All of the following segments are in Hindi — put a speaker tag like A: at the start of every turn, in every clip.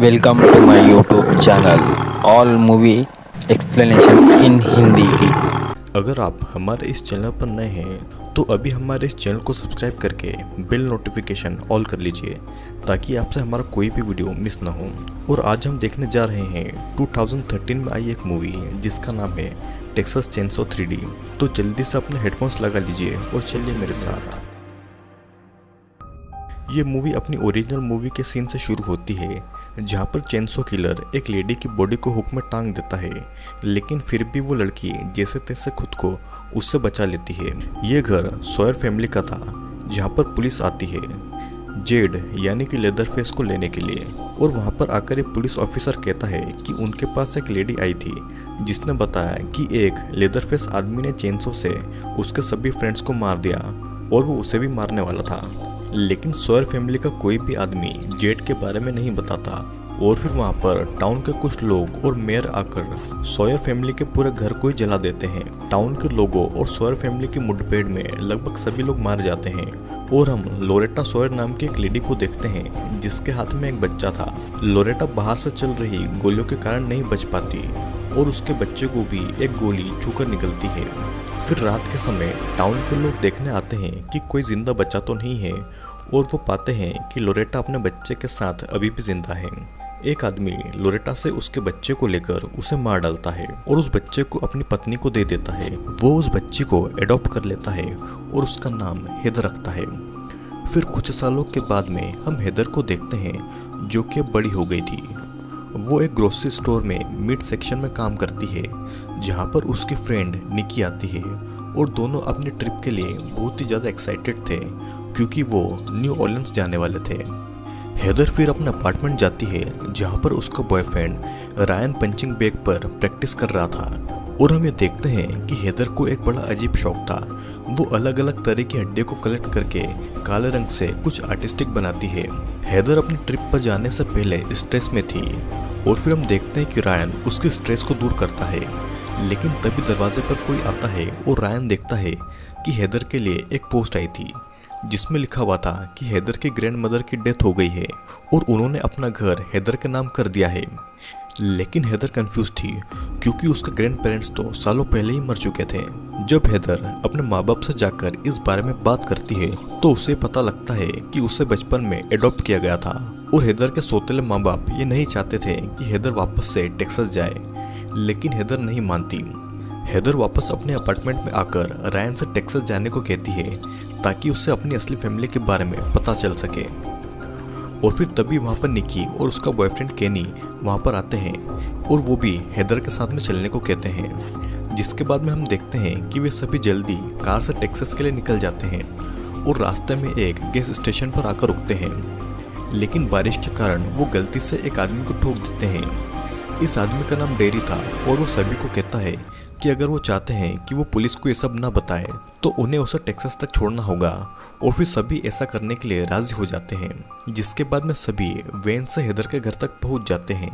A: Welcome to my YouTube channel, all movie explanation in Hindi.
B: अगर आप हमारे इस चैनल पर नए हैं तो अभी हमारे इस चैनल को सब्सक्राइब करके बेल नोटिफिकेशन ऑल कर लीजिए ताकि आपसे हमारा कोई भी वीडियो मिस ना हो। और आज हम देखने जा रहे हैं 2013 में आई एक मूवी जिसका नाम है टेक्सास चेनसॉ 3D। तो जल्दी से अपने हेडफोन्स लगा लीजिए और चलिए मेरे साथ। ये मूवी अपनी ओरिजिनल मूवी के सीन से शुरू होती है जहाँ पर चेनसो किलर एक लेडी की बॉडी को हुक में टांग देता है, लेकिन फिर भी वो लड़की जैसे तैसे खुद को उससे बचा लेती है। ये घर सॉयर फैमिली का था जहाँ पर पुलिस आती है जेड यानी कि लेदर फेस को लेने के लिए। और वहाँ पर आकर एक पुलिस ऑफिसर कहता है कि उनके पास एक लेडी आई थी जिसने बताया कि एक लेदर फेस आदमी ने चेनसो से उसके सभी फ्रेंड्स को मार दिया और वो उसे भी मारने वाला था। लेकिन सॉयर फैमिली का कोई भी आदमी जेड के बारे में नहीं बताता। और फिर वहाँ पर टाउन के कुछ लोग और मेयर आकर सॉयर फैमिली के पूरे घर को ही जला देते हैं। टाउन के लोगों और सॉयर फैमिली की मुठभेड़ में लगभग सभी लोग मार जाते हैं। और हम लोरेटा सॉयर नाम की एक लेडी को देखते हैं जिसके हाथ में एक बच्चा था। लोरेटा बाहर से चल रही गोलियों के कारण नहीं बच पाती और उसके बच्चे को भी एक गोली छूकर निकलती है। फिर रात के समय टाउन के लोग देखने आते हैं कि कोई जिंदा बच्चा तो नहीं है और वो पाते हैं कि लोरेटा अपने बच्चे के साथ अभी भी जिंदा है। एक आदमी लोरेटा से उसके बच्चे को लेकर उसे मार डालता है और उस बच्चे को अपनी पत्नी को दे देता है। वो उस बच्ची को एडॉप्ट कर लेता है और उसका नाम हेदर रखता है। फिर कुछ सालों के बाद में हम हेदर को देखते हैं जो कि अब बड़ी हो गई थी। वो एक ग्रोसरी स्टोर में मीट सेक्शन में काम करती है जहाँ पर उसकी फ्रेंड निकी आती है और दोनों अपनी ट्रिप के लिए बहुत ही ज़्यादा एक्साइटेड थे क्योंकि वो न्यू ऑर्लियंस जाने वाले थे। हेदर फिर अपने अपार्टमेंट जाती है जहाँ पर उसका बॉयफ्रेंड रायन पंचिंग बैग पर प्रैक्टिस कर रहा था। और हम ये देखते हैं कि हेदर को एक बड़ा अजीब शौक था। वो अलग अलग तरह की हड्डियों को कलेक्ट करके काले रंग से कुछ आर्टिस्टिक बनाती है। हेदर अपनी ट्रिप पर जाने से पहले स्ट्रेस में थी और फिर हम देखते हैं कि रायन उसके स्ट्रेस को दूर करता है। लेकिन तभी दरवाजे पर कोई आता है और रायन देखता है कि हेदर के लिए एक पोस्ट आई थी जिसमें लिखा हुआ था कि हेदर की ग्रैंडमदर की डेथ हो गई है और उन्होंने अपना घर हेदर के नाम कर दिया है। लेकिन हेदर कंफ्यूज थी क्योंकि उसके ग्रैंड पेरेंट्स तो सालों पहले ही मर चुके थे। जब हेदर अपने माँ बाप से जाकर इस बारे में बात करती है तो उसे पता लगता है कि उसे बचपन में एडॉप्ट किया गया था और हेदर के सौतेले माँ बाप ये नहीं चाहते थे कि हेदर वापस से टेक्सास जाए। लेकिन हेदर नहीं मानती। हेदर वापस अपने अपार्टमेंट में आकर रायन से टेक्सास जाने को कहती है ताकि उसे अपनी असली फैमिली के बारे में पता चल सके। और फिर तभी वहाँ पर निकी और उसका बॉयफ्रेंड केनी वहाँ पर आते हैं और वो भी हेदर के साथ में चलने को कहते हैं। जिसके बाद में हम देखते हैं कि वे सभी जल्दी कार से टेक्सास के लिए निकल जाते हैं और रास्ते में एक गैस स्टेशन पर आकर रुकते हैं। लेकिन बारिश के कारण वो गलती से एक आदमी को ठोक देते हैं। इस आदमी का नाम डेरी था और वो सभी को कहता है कि अगर वो चाहते हैं कि वो पुलिस को ये सब ना बताए तो उन्हें उसे टेक्सास तक छोड़ना होगा। और फिर सभी ऐसा करने के लिए राजी हो जाते हैं। जिसके बाद में सभी वैन से हेदर के घर तक पहुंच जाते हैं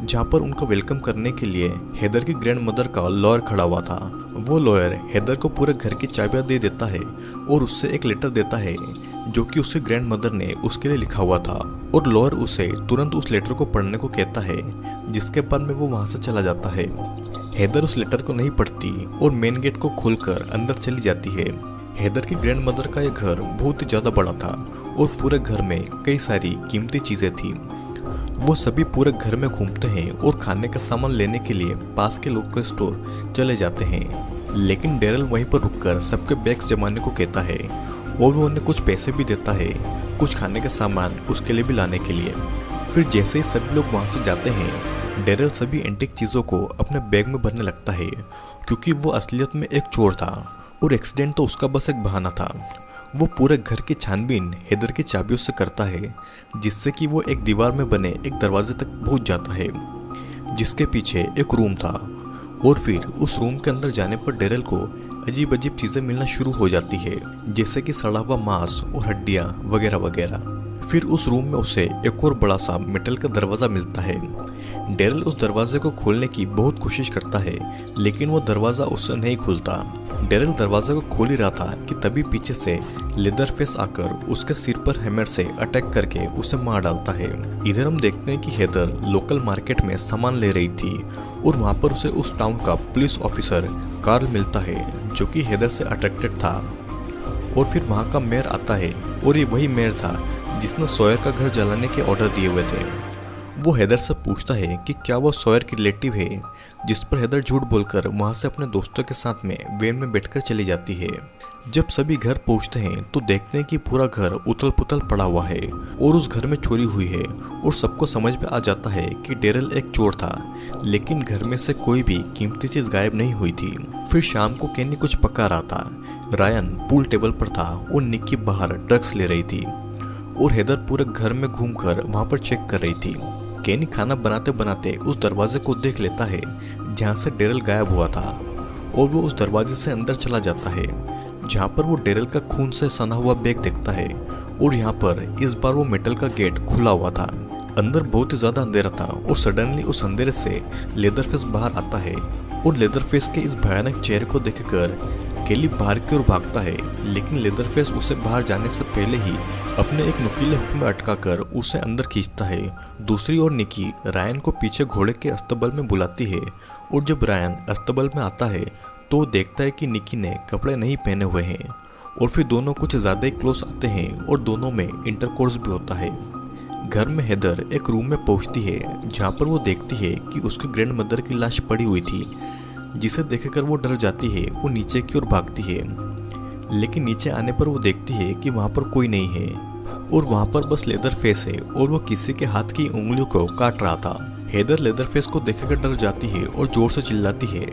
B: जहां पर उनका वेलकम करने के लिए हेदर की ग्रैंड मदर का लॉयर खड़ा हुआ था। वो लॉयर हेदर को पूरे घर की चाबियां दे देता है और उससे एक लेटर देता है जो कि उसकी ग्रैंड मदर ने उसके लिए लिखा हुआ था। और लॉयर उसे तुरंत उस लेटर को पढ़ने को कहता है जिसके बाद में वो वहां से चला जाता है। हेदर उस लेटर को नहीं पढ़ती और मेन गेट को खोलकर अंदर चली जाती है। हेदर की ग्रैंड मदर का यह घर बहुत ही ज़्यादा बड़ा था और पूरे घर में कई सारी कीमती चीज़ें थीं। वो सभी पूरे घर में घूमते हैं और खाने का सामान लेने के लिए पास के लोकल स्टोर चले जाते हैं। लेकिन डेरल वहीं पर रुककर सबके बैग्स जमाने को कहता है और वो उन्हें कुछ पैसे भी देता है कुछ खाने का सामान उसके लिए भी लाने के लिए। फिर जैसे ही सभी लोग वहाँ से जाते हैं डेरल सभी एंटीक चीज़ों को अपने बैग में भरने लगता है क्योंकि वो असलियत में एक चोर था और एक्सीडेंट तो उसका बस एक बहाना था। वो पूरे घर की छानबीन हेदर की चाबियों से करता है जिससे कि वो एक दीवार में बने एक दरवाजे तक पहुंच जाता है जिसके पीछे एक रूम था। और फिर उस रूम के अंदर जाने पर डेरल को अजीब अजीब चीज़ें मिलना शुरू हो जाती है जैसे कि सड़ा हुआ मांस और हड्डियाँ वगैरह वगैरह। फिर उस रूम में उसे एक और बड़ा सा मेटल का दरवाज़ा मिलता है। डेरल उस दरवाजे को खोलने की बहुत कोशिश करता है लेकिन वो दरवाज़ा उससे नहीं खुलता। डेरिल दरवाजा को खोल ही रहा था कि तभी पीछे से लेदरफेस आकर उसके सिर पर हैमर से अटैक करके उसे मार डालता है। इधर हम देखते हैं कि हेदर लोकल मार्केट में सामान ले रही थी और वहाँ पर उसे उस टाउन का पुलिस ऑफिसर कार्ल मिलता है जो कि हेदर से अट्रैक्टेड था। और फिर वहाँ का मेयर आता है और ये वही मेयर था जिसने सॉयर का घर जलाने के ऑर्डर दिए हुए थे। वो हेदर से पूछता है कि क्या वो सॉयर की रिलेटिव है, जिस पर हेदर झूठ बोलकर वहाँ से अपने दोस्तों के साथ में वेन में बैठकर चली जाती है। जब सभी घर पहुँचते हैं तो देखते हैं कि पूरा घर उथल पुथल पड़ा हुआ है और उस घर में चोरी हुई है और सबको समझ में आ जाता है कि डेरिल एक चोर था, लेकिन घर में से कोई भी कीमती चीज गायब नहीं हुई थी। फिर शाम को केनी कुछ पका रहा था, रायन पूल टेबल पर था और निक्की बाहर ड्रग्स ले रही थी और हेदर पूरे घर में घूमकर वहाँ पर चेक कर रही थी। केनी खाना बनाते बनाते उस दरवाजे को देख लेता है जहाँ से डेरिल गायब हुआ था और वो उस दरवाजे से अंदर चला जाता है, जहाँ पर वो डेरिल का खून से सना हुआ बैग देखता है और यहाँ पर इस बार वो मेटल का गेट खुला हुआ था। अंदर बहुत ही ज्यादा अंधेरा था और सडनली उस अंधेरे से लेदरफेस बाहर आता है और लेदरफेस के इस भयानक चेहरे को देखकर केली बाहर की ओर भागता है, लेकिन लेदरफेस उसे बाहर जाने से पहले ही अपने एक नुकीले हुक में अटकाकर उसे अंदर खींचता है। दूसरी ओर निकी रायन को पीछे घोड़े के अस्तबल में बुलाती है और जब रायन अस्तबल में आता है तो देखता है कि निकी ने कपड़े नहीं पहने हुए हैं और फिर दोनों कुछ ज्यादा ही क्लोज आते हैं और दोनों में इंटरकोर्स भी होता है। घर में हेदर एक रूम में पहुंचती है जहां पर वो देखती है कि उसकी ग्रैंड मदर की लाश पड़ी हुई थी, जिसे देखकर वो डर जाती है। वो नीचे की ओर भागती है, लेकिन नीचे आने पर वो देखती है कि वहाँ पर कोई नहीं है और वहाँ पर बस लेदरफेस है और वो किसी के हाथ की उंगलियों को काट रहा था। हेदर लेदरफेस को देखकर डर जाती है और जोर से चिल्लाती है,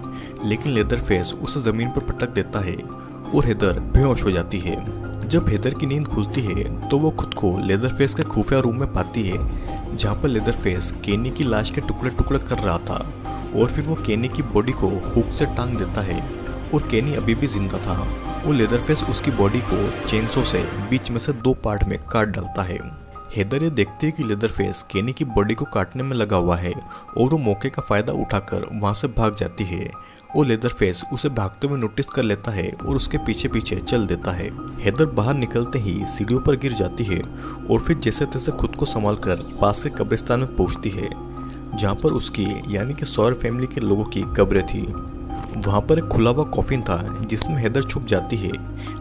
B: लेकिन लेदरफेस उसे जमीन पर पटक देता है और हेदर बेहोश हो जाती है। जब हेदर की नींद खुलती है तो वो खुद को लेदरफेस के खुफिया रूम में पाती है जहाँ पर लेदरफेस केनी की लाश के टुकड़े टुकड़े कर रहा था और फिर वो केनी की बॉडी को हुक से टांग देता है और केनी अभी भी जिंदा था और लेदरफेस उसकी बॉडी को चेनसो से बीच में से 2 पार्ट में काट डालता है। हेदर ये देखती है कि लेदरफेस केनी की बॉडी को काटने में लगा हुआ है और वो मौके का फायदा उठाकर वहां से भाग जाती है और लेदरफेस उसे भागते हुए नोटिस कर लेता है और उसके पीछे पीछे चल देता है। हेदर बाहर निकलते ही सीढ़ियों पर गिर जाती है और फिर जैसे तैसे खुद को संभालकर पास के कब्रिस्तान में पहुंचती है जहाँ पर उसकी यानी कि सॉयर फैमिली के लोगों की कब्रें थी। वहाँ पर एक खुला हुआ कॉफिन था जिसमें हेदर छुप जाती है,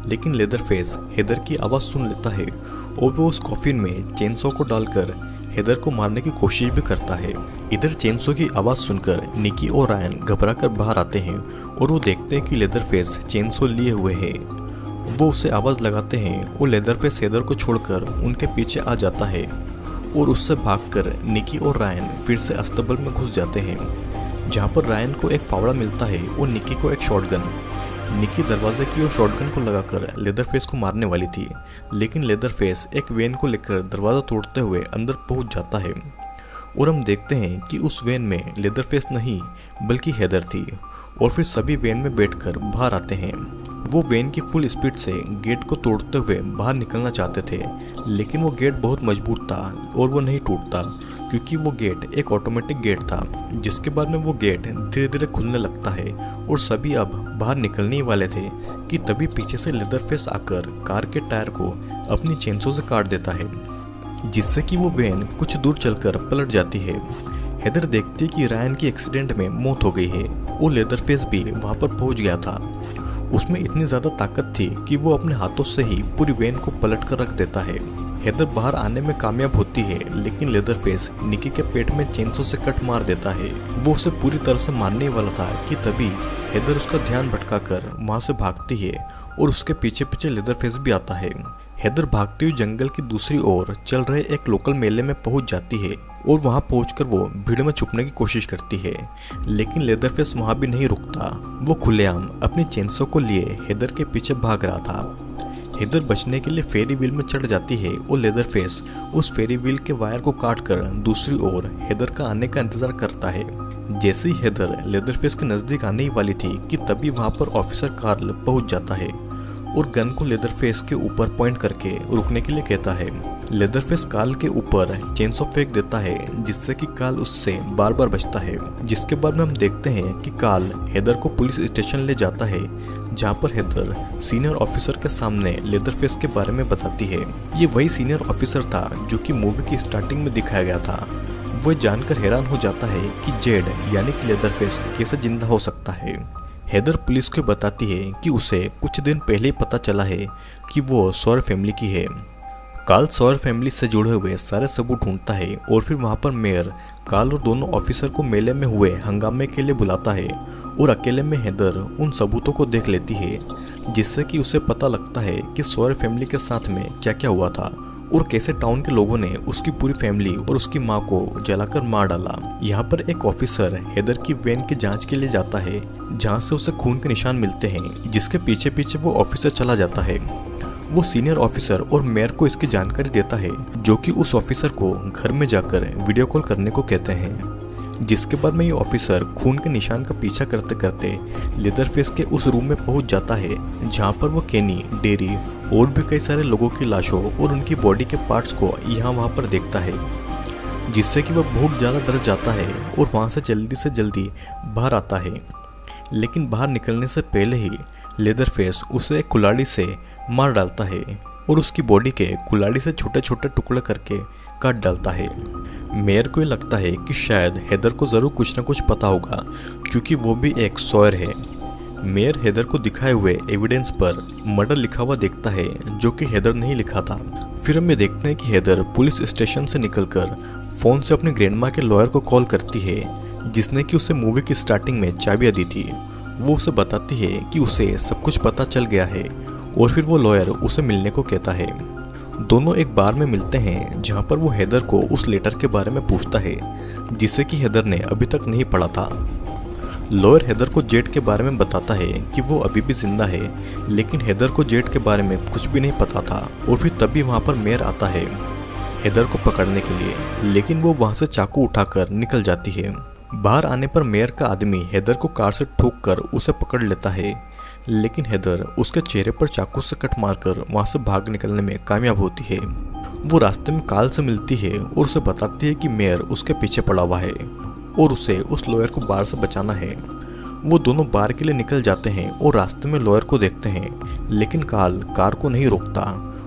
B: लेकिन लेदरफेस हेदर की आवाज़ सुन लेता है और वो उस कॉफिन में चेनसो को डालकर हेदर को मारने की कोशिश भी करता है। इधर चेनसो की आवाज़ सुनकर निकी और रायन घबरा कर बाहर आते हैं और वो देखते हैं कि लेदरफेस चेनसो लिए हुए है। वो उसे आवाज़ लगाते हैं और लेदरफेस हेदर को छोड़कर उनके पीछे आ जाता है और उससे भागकर निकी और रायन फिर से अस्तबल में घुस जाते हैं, जहाँ पर रायन को एक फावड़ा मिलता है और निकी को एक शॉटगन। निकी दरवाजे की ओर शॉटगन को लगाकर लेदरफेस को मारने वाली थी, लेकिन लेदरफेस एक वेन को लेकर दरवाज़ा तोड़ते हुए अंदर पहुंच जाता है और हम देखते हैं कि उस वेन में लेदरफेस नहीं बल्कि हेदर थी और फिर सभी वेन में बैठकर बाहर आते हैं। वो वेन की फुल स्पीड से गेट को तोड़ते हुए बाहर निकलना चाहते थे, लेकिन वो गेट बहुत मजबूत था और वो नहीं टूटता क्योंकि वो गेट एक ऑटोमेटिक गेट था, जिसके बाद में वो गेट धीरे धीरे खुलने लगता है और सभी अब बाहर निकलने ही वाले थे कि तभी पीछे से लेदरफेस आकर कार के टायर को अपनी चेनसो से काट देता है, जिससे कि वो वेन कुछ दूर चलकर पलट जाती है। हेदर देखती है कि रायन की एक्सीडेंट में मौत हो गई है और लेदरफेस भी वहाँ पर पहुँच गया था। उसमें इतनी ज़्यादा ताकत थी कि वो अपने हाथों से ही पूरी वेन को पलट कर रख देता है। हेदर बाहर आने में कामयाब होती है, लेकिन लेदरफेस निकी के पेट में चेनसो से कट मार देता है। वो उसे पूरी तरह से मारने वाला था कि तभी हेदर उसका ध्यान भटकाकर वहाँ से भागती है और उसके पीछे पीछे लेदरफेस भी आता है। हेदर भागती हुई जंगल की दूसरी ओर चल रहे एक लोकल मेले में पहुंच जाती है और वहां पहुंचकर वो भीड़ में छुपने की कोशिश करती है, लेकिन लेदरफेस वहां भी नहीं रुकता। वो खुलेआम अपनी चेनसो को लिए हेदर के पीछे भाग रहा था। हेदर बचने के लिए फेरी व्हील में चढ़ जाती है और लेदरफेस उस फेरी व्हील के वायर को काटकर दूसरी ओर हेदर का आने का इंतजार करता है। जैसे ही हेदर लेदरफेस के नजदीक आने ही वाली थी कि तभी वहां पर ऑफिसर कार्ल पहुंच जाता है और गन को लेदरफेस के ऊपर पॉइंट करके रुकने के लिए कहता है। लेदरफेस कार्ल के ऊपर चेनसॉ फेंक देता है जिससे कि कार्ल उससे बार बार बचता है। जिसके बाद में हम देखते हैं कि कार्ल हेदर को पुलिस स्टेशन ले जाता है, जहाँ पर हेदर सीनियर ऑफिसर के सामने लेदरफेस के बारे में बताती है। ये वही सीनियर ऑफिसर था जो कि मूवी की स्टार्टिंग में दिखाया गया था। वह जानकर हैरान हो जाता है कि जेड यानी कि लेदरफेस कैसे जिंदा हो सकता है। हेदर पुलिस को बताती है कि उसे कुछ दिन पहले ही पता चला है कि वो सॉयर फैमिली की है। कार्ल सॉयर फैमिली से जुड़े हुए सारे सबूत ढूंढता है और फिर वहाँ पर मेयर कार्ल और दोनों ऑफिसर को मेले में हुए हंगामे के लिए बुलाता है और अकेले में हेदर उन सबूतों को देख लेती है, जिससे कि उसे पता लगता है कि सॉयर फैमिली के साथ में क्या क्या हुआ था और कैसे टाउन के लोगों ने उसकी पूरी फैमिली और उसकी माँ को जलाकर मार डाला। यहाँ पर एक ऑफिसर हेदर की वैन की जांच के लिए जाता है, जहाँ से उसे खून के निशान मिलते हैं, जिसके पीछे पीछे वो ऑफिसर चला जाता है। वो सीनियर ऑफिसर और मेयर को इसकी जानकारी देता है, जो कि उस ऑफिसर को घर में जाकर वीडियो कॉल करने को कहते हैं। जिसके बाद में ये ऑफिसर खून के निशान का पीछा करते करते लेदरफेस के उस रूम में पहुंच जाता है, जहां पर वो केनी, डेरी और भी कई सारे लोगों की लाशों और उनकी बॉडी के पार्ट्स को यहाँ वहाँ पर देखता है, जिससे कि वह बहुत ज़्यादा डर जाता है और वहाँ से जल्दी बाहर आता है। लेकिन बाहर निकलने से पहले ही लेदरफेस उसे एक कुल्हाड़ी से मार डालता है और उसकी बॉडी के कुल्हाड़ी से छोटे छोटे टुकड़े करके काट डालता है। मेयर को ये लगता है कि शायद हेदर को ज़रूर कुछ न कुछ पता होगा, क्योंकि वो भी एक सॉयर है। मेयर हेदर को दिखाए हुए एविडेंस पर मर्डर लिखा हुआ देखता है, जो कि हेदर ने ही लिखा था। फिर हम ये देखते हैं कि हेदर पुलिस स्टेशन से निकलकर फ़ोन से अपने ग्रैंडमा के लॉयर को कॉल करती है, जिसने कि उसे मूवी की स्टार्टिंग में चाबियाँ दी थी। वो उसे बताती है कि उसे सब कुछ पता चल गया है और फिर वो लॉयर उसे मिलने को कहता है। दोनों एक बार में मिलते हैं, जहाँ पर वो हेदर को उस लेटर के बारे में पूछता है, जिसे कि हेदर ने अभी तक नहीं पढ़ा था। लॉयर हेदर को जेड के बारे में बताता है कि वो अभी भी जिंदा है, लेकिन हेदर को जेड के बारे में कुछ भी नहीं पता था। और फिर तभी वहाँ पर मेयर आता है हेदर को पकड़ने के लिए, लेकिन वो वहाँ से चाकू उठाकर निकल जाती है। बाहर आने पर मेयर का आदमी हेदर को कार से ठोककर उसे पकड़ लेता है, लेकिन हेदर उसके चेहरे पर चाकू से कट मारकर वहाँ से भाग निकलने में कामयाब होती है। वो रास्ते में कार्ल से मिलती है और उसे बताती है कि मेयर उसके पीछे पड़ा हुआ है और उसे उस लॉयर को बार से बचाना है। वो दोनों बार के लिए निकल जाते हैं और रास्ते में लॉयर को देखते हैं, लेकिन कार्ल कार को नहीं रोकता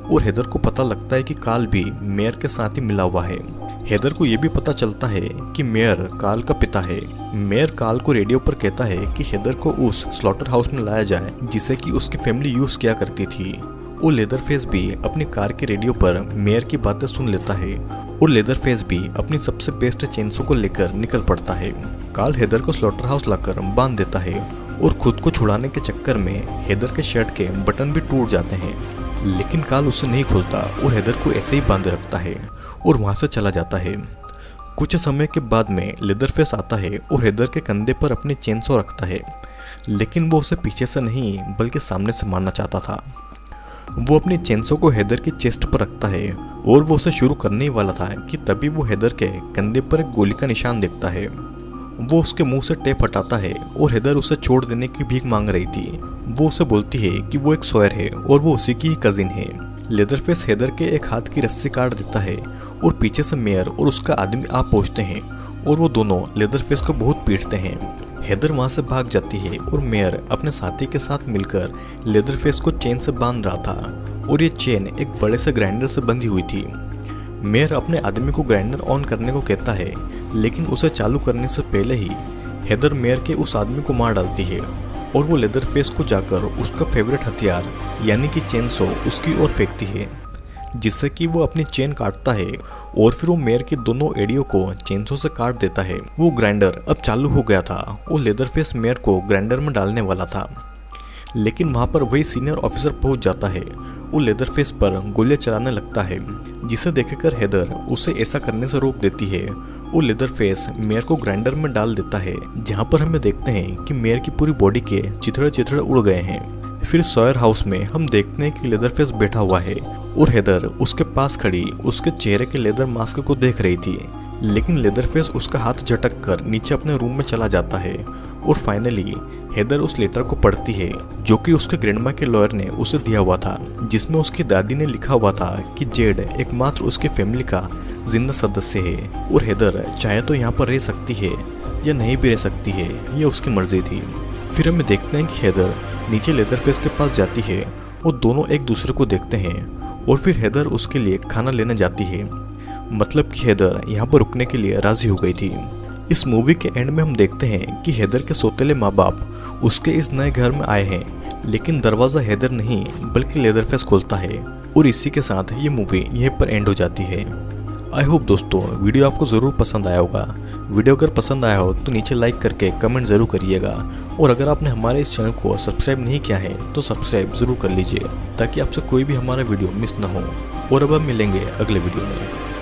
B: और हेदर को पता लगता है कि कार्ल भी मेयर के साथ ही मिला हुआ है। हेदर को यह भी पता चलता है कि मेयर कार्ल का पिता है। मेयर कार्ल को रेडियो पर कहता है कि हेदर को उस स्लॉटर हाउस में लाया जाए जिसे कि उसकी फैमिली यूज किया करती थी। और लेदरफेस भी अपनी कार के रेडियो पर मेयर की बातें सुन लेता है और लेदरफेस भी अपनी सबसे बेस्ट चेनसो को लेकर निकल पड़ता है। कार्ल हेदर को स्लॉटर हाउस लाकर बांध देता है और खुद को छुड़ाने के चक्कर में हेदर के शर्ट के बटन भी टूट जाते हैं, लेकिन कार्ल उसे नहीं खोलता और हेदर को ऐसे ही बांधे रखता है और वहाँ से चला जाता है। कुछ समय के बाद में लेदरफेस आता है और हेदर के कंधे पर अपनी चेनसो रखता है, लेकिन वो उसे पीछे से नहीं बल्कि सामने से मारना चाहता था। वो अपनी चेनसो को हेदर की चेस्ट पर रखता है और वो उसे शुरू करने ही वाला था कि तभी वो हेदर के कंधे पर एक गोली का निशान देखता है। वो उसके मुंह से टेप हटाता है और हेदर उसे छोड़ देने की भीख मांग रही थी। वो उसे बोलती है कि वो एक सॉयर है और वो उसी की ही कजिन है। लेदरफेस हेदर के एक हाथ की रस्सी काट देता है और पीछे से मेयर और उसका आदमी आप पहुंचते हैं और वो दोनों लेदरफेस को बहुत पीटते हैं। हेदर वहां से भाग जाती है और मेयर अपने साथी के साथ मिलकर लेदरफेस को चेन से बांध रहा था और ये चेन एक बड़े से ग्राइंडर से बंधी हुई थी। मेयर अपने आदमी को ग्राइंडर ऑन करने को कहता है, लेकिन उसे चालू करने से पहले ही हेदर मेयर के उस आदमी को मार डालती है और वो लेदरफेस को जाकर उसका फेवरेट हथियार यानी कि चेनसो उसकी ओर फेंकती है, जिससे कि वो अपनी चेन काटता है और फिर वो मेयर की दोनों एड़ियों को चेनसो से काट देता है। वो ग्राइंडर अब चालू हो गया था और लेदरफेस मेयर को ग्राइंडर में डालने वाला था, लेकिन वहाँ पर वही सीनियर ऑफिसर पहुँच जाता है। वो लेदरफेस पर गोलियां चलाने लगता है, जिसे देखकर हेदर उसे ऐसा करने से रोक देती है। वो लेदरफेस मेयर को ग्राइंडर में डाल देता है, जहाँ पर हमें देखते हैं कि मेयर की पूरी बॉडी के चिथड़े चिथड़े उड़ गए हैं। फिर सॉयर हाउस में हम देखते हैं कि लेदरफेस बैठा हुआ है और हेदर उसके पास खड़ी उसके चेहरे के लेदर मास्क को देख रही थी, लेकिन लेदरफेस उसका हाथ झटक कर नीचे अपने रूम में चला जाता है और फाइनली हेदर उस लेटर को पढ़ती है जो कि उसके ग्रैंडमा के लॉयर ने उसे दिया हुआ था, जिसमें उसकी दादी ने लिखा हुआ था कि जेड एकमात्र उसके फैमिली का जिंदा सदस्य है और हेदर चाहे तो यहाँ पर रह सकती है या नहीं भी रह सकती है, ये उसकी मर्जी थी। फिर हमें देखते हैं कि हेदर नीचे लेदरफेस के पास जाती है और दोनों एक दूसरे को देखते हैं और फिर हेदर उसके लिए खाना लेने जाती है। मतलब कि हेदर यहाँ पर रुकने के लिए राजी हो गई थी। इस मूवी के एंड में हम देखते हैं कि हेदर के सौतेले माँ बाप उसके इस नए घर में आए हैं, लेकिन दरवाज़ा हेदर नहीं बल्कि लेदरफेस खोलता है और इसी के साथ ये मूवी यहीं पर एंड हो जाती है। आई होप दोस्तों वीडियो आपको ज़रूर पसंद आया होगा। वीडियो अगर पसंद आया हो तो नीचे लाइक करके कमेंट ज़रूर करिएगा और अगर आपने हमारे इस चैनल को सब्सक्राइब नहीं किया है तो सब्सक्राइब ज़रूर कर लीजिए ताकि आपसे कोई भी हमारा वीडियो मिस ना हो। और अब हम मिलेंगे अगले वीडियो में।